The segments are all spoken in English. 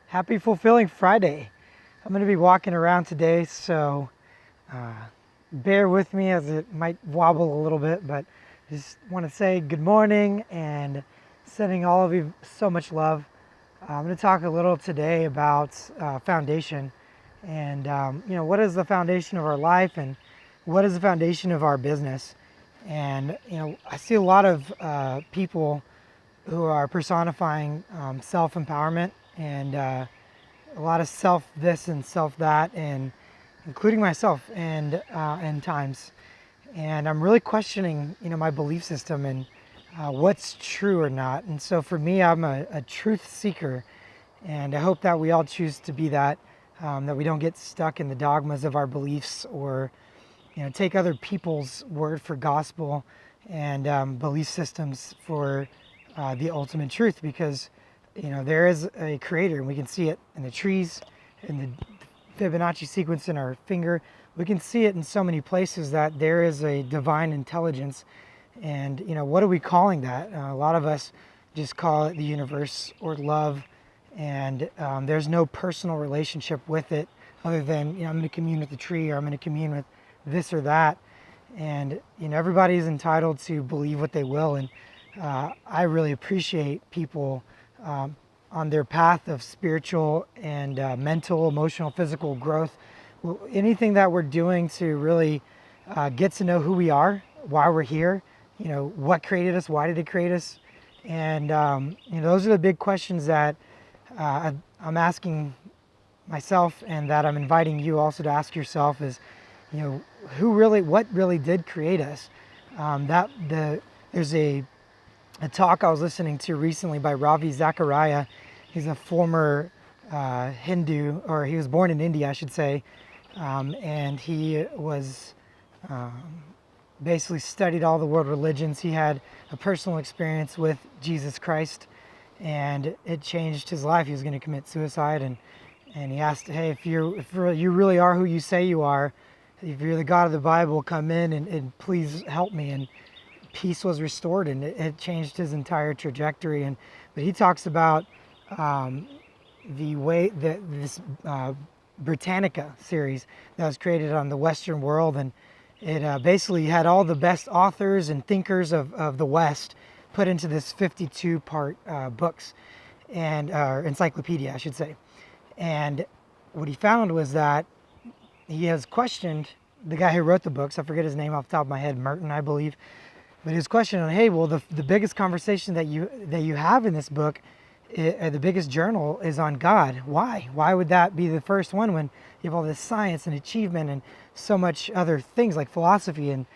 Happy Fulfilling Friday. I'm going to be walking around today, so uh, bear with me as it might wobble a little bit, but just want to say good morning and sending all of you so much love. I'm going to talk a little today about foundation and, what is the foundation of our life and what is the foundation of our business. And, I see a lot of people who are personifying self empowerment and a lot of self this and self that, and including myself and times. And I'm really questioning, my belief system and what's true or not. And so for me, I'm a truth seeker, and I hope that we all choose to be that. That we don't get stuck in the dogmas of our beliefs or take other people's word for gospel and belief systems for the ultimate truth, because there is a creator and we can see it in the trees, in the Fibonacci sequence in our finger. We can see it in so many places that there is a divine intelligence. And what are we calling that? A lot of us just call it the universe or love, and there's no personal relationship with it other than I'm going to commune with the tree, or I'm going to commune with this or that. And everybody is entitled to believe what they will, and I really appreciate people on their path of spiritual and mental, emotional, physical growth. Anything that we're doing to really get to know who we are, why we're here, what created us, why did it create us, and those are the big questions that I'm asking myself, and that I'm inviting you also to ask yourself is, what really did create us? There's a talk I was listening to recently by Ravi Zachariah. He's a former Hindu, or he was born in India, I should say, and he was basically studied all the world religions. He had a personal experience with Jesus Christ, and it changed his life. He was going to commit suicide, and he asked, hey, if you really are who you say you are, if you're the God of the Bible, come in and please help me. And peace was restored, and it changed his entire trajectory. But he talks about the way that this Britannica series that was created on the Western world, and it basically had all the best authors and thinkers of the West put into this 52-part books and encyclopedia, I should say. And what he found was that he has questioned the guy who wrote the books. I forget his name off the top of my head, Merton, I believe. But his question on, hey, well, the biggest conversation that you have in this book, the biggest journal, is on God. Why? Why would that be the first one when you have all this science and achievement and so much other things like philosophy and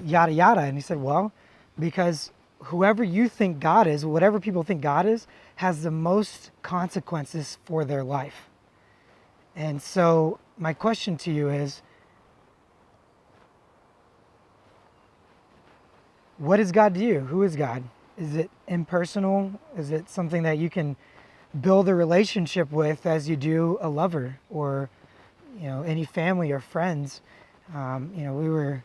yada yada? And he said, well, because whoever you think God is, whatever people think God is, has the most consequences for their life. And so my question to you is, what is God to you? Who is God? Is it impersonal? Is it something that you can build a relationship with as you do a lover, or any family or friends? We were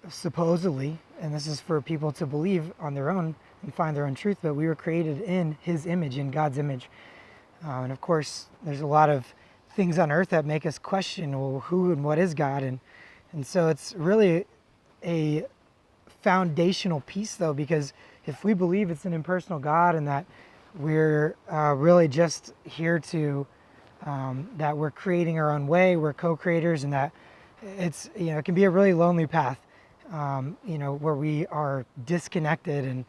supposedly, and this is for people to believe on their own and find their own truth, but we were created in His image, in God's image. And of course, there's a lot of things on earth that make us question, well, who and what is God? And so it's really a foundational piece, though, because if we believe it's an impersonal God, and that we're really just here to that we're creating our own way, we're co-creators, and that it's it can be a really lonely path, where we are disconnected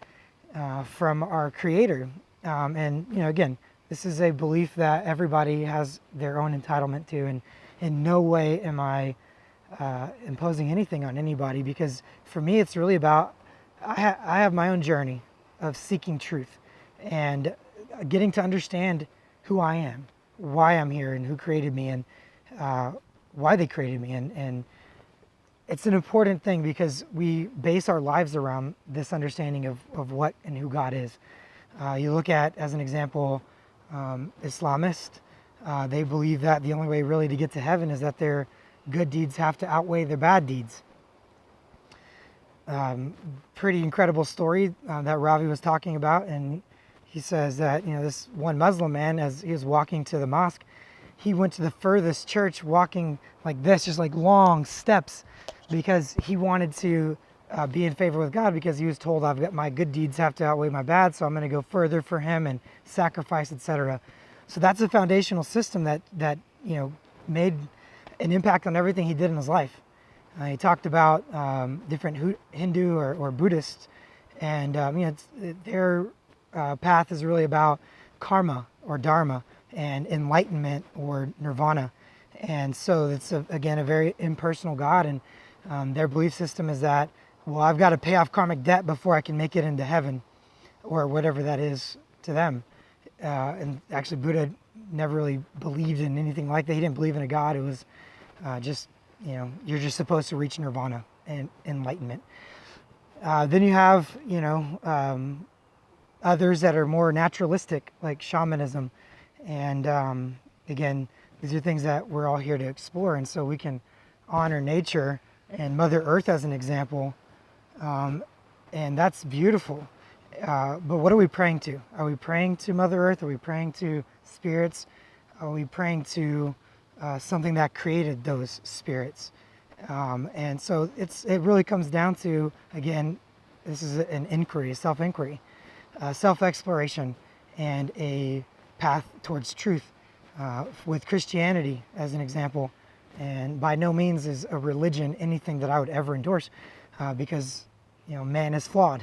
and from our Creator. And again, this is a belief that everybody has their own entitlement to, and in no way am I imposing anything on anybody, because for me it's really about I have my own journey of seeking truth and getting to understand who I am, why I'm here, and who created me, and why they created me. And it's an important thing, because we base our lives around this understanding of what and who God is. You look at, as an example, Islamists. They believe that the only way really to get to heaven is that their good deeds have to outweigh their bad deeds. Pretty incredible story that Ravi was talking about, and he says that, this one Muslim man, as he was walking to the mosque, he went to the furthest church walking like this, just like long steps, because he wanted to be in favor with God, because he was told, I've got my good deeds have to outweigh my bad, so I'm going to go further for him and sacrifice, etc. So that's a foundational system that made an impact on everything he did in his life. He talked about different Hindu or Buddhists, and their path is really about karma or dharma and enlightenment or nirvana. And so it's, again, a very impersonal God. And their belief system is that, well, I've got to pay off karmic debt before I can make it into heaven, or whatever that is to them. And actually, Buddha never really believed in anything like that. He didn't believe in a God. It was just, you're just supposed to reach nirvana and enlightenment. Then you have, others that are more naturalistic, like shamanism. And again, these are things that we're all here to explore. And so we can honor nature and Mother Earth as an example. And that's beautiful. But what are we praying to? Are we praying to Mother Earth? Are we praying to spirits? Are we praying to something that created those spirits? And so it really comes down to, again, this is an inquiry, self-inquiry, self-exploration, and a path towards truth. With Christianity as an example, and by no means is a religion anything that I would ever endorse, because man is flawed.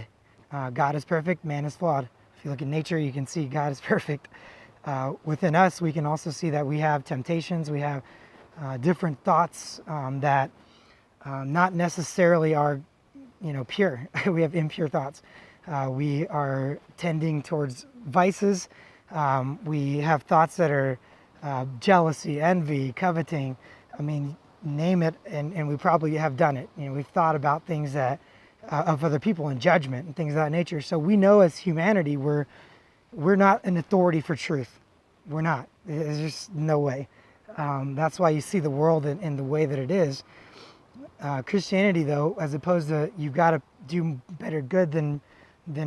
God is perfect, man is flawed. If you look at nature, you can see God is perfect. Within us, we can also see that we have temptations, we have different thoughts that not necessarily are pure. We have impure thoughts. We are tending towards vices. We have thoughts that are jealousy, envy, coveting. I mean, name it, and we probably have done it. We've thought about things that of other people and judgment and things of that nature. So we know as humanity we're not an authority for truth. We're not. There's just no way. That's why you see the world in the way that it is. Christianity, though, as opposed to you've got to do better good than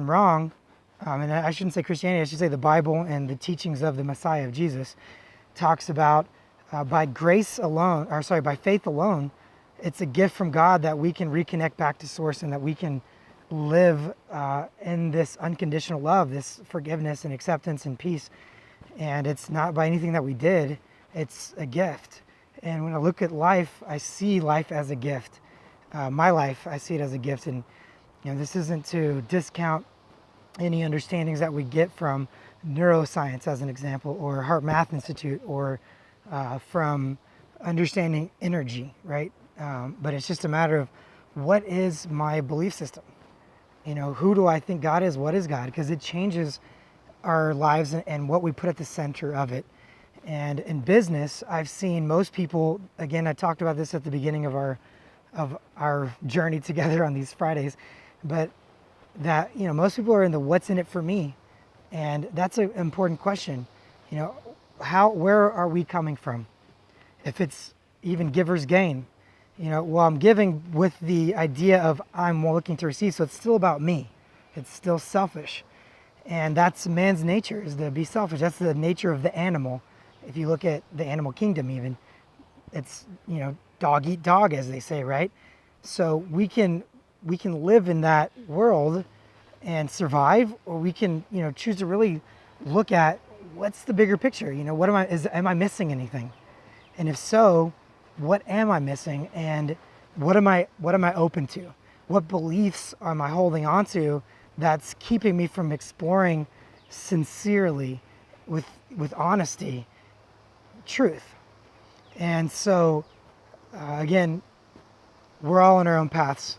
wrong, and I shouldn't say Christianity, I should say the Bible and the teachings of the Messiah of Jesus talks about by grace alone, or sorry, by faith alone, it's a gift from God that we can reconnect back to source, and that we can live in this unconditional love, this forgiveness and acceptance and peace. And it's not by anything that we did, it's a gift. And when I look at life, I see life as a gift. My life, I see it as a gift. And this isn't to discount any understandings that we get from neuroscience, as an example, or Heart Math Institute, or from understanding energy, right? But it's just a matter of, what is my belief system? Who do I think God is? What is God? Because it changes our lives and what we put at the center of it. And in business, I've seen most people, again, I talked about this at the beginning of our journey together on these Fridays, but that, most people are in the what's in it for me. And that's an important question. Where are we coming from? If it's even giver's gain, well, I'm giving with the idea of I'm looking to receive, so it's still about me. It's still selfish. And that's man's nature, is to be selfish. That's the nature of the animal. If you look at the animal kingdom even, it's, dog eat dog, as they say, right? So we can live in that world and survive, or we can, choose to really look at what's the bigger picture. What am I missing anything? And if so, what am I missing, and what am I open to? What beliefs am I holding on to that's keeping me from exploring sincerely, with honesty, truth? And so again, we're all on our own paths,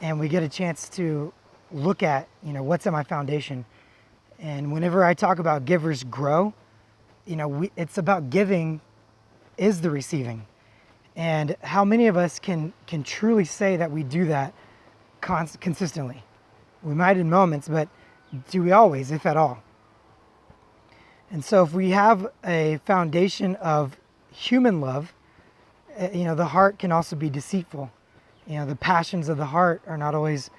and we get a chance to look at what's at my foundation. And whenever I talk about givers grow, it's about giving is the receiving. And how many of us can truly say that we do that consistently? We might in moments, but do we always, if at all? And so if we have a foundation of human love, the heart can also be deceitful. The passions of the heart are not always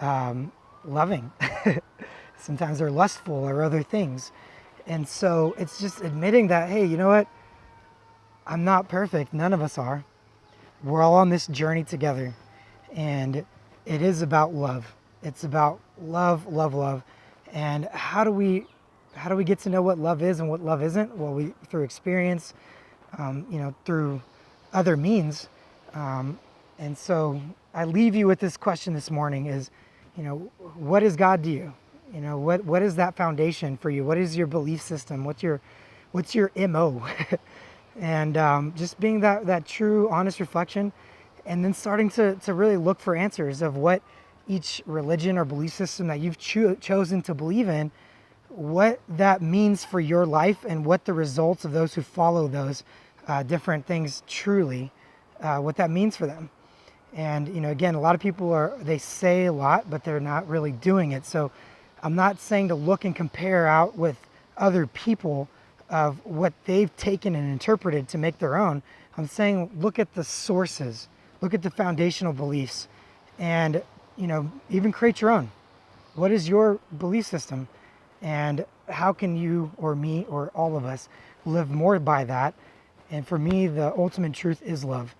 loving. Sometimes they're lustful or other things. And so it's just admitting that, hey, you know what? I'm not perfect. None of us are. We're all on this journey together. And it is about love. It's about love, love, love. And how do we get to know what love is and what love isn't? Well, we through experience, through other means. And so I leave you with this question this morning: is, what is God to you? What is that foundation for you? What is your belief system? What's your MO? And just being that true, honest reflection, and then starting to really look for answers of what each religion or belief system that you've chosen to believe in, what that means for your life, and what the results of those who follow those different things truly, what that means for them. And again, a lot of people they say a lot, but they're not really doing it. So I'm not saying to look and compare out with other people of what they've taken and interpreted to make their own. I'm saying look at the sources, look at the foundational beliefs, and even create your own. What is your belief system, and how can you or me or all of us live more by that? And for me, the ultimate truth is love.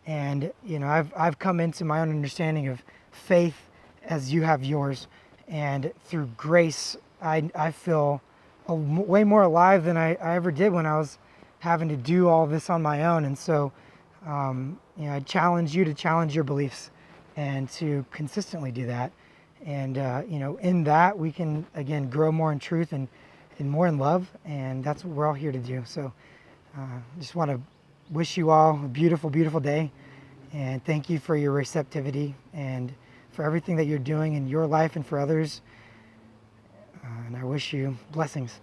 And I've come into my own understanding of faith as you have yours, and through grace I feel way more alive than I ever did when I was having to do all this on my own. And so I challenge you to challenge your beliefs and to consistently do that. And in that we can again grow more in truth and more in love, and that's what we're all here to do. So just want to wish you all a beautiful, beautiful day, and thank you for your receptivity and for everything that you're doing in your life and for others. And I wish you blessings.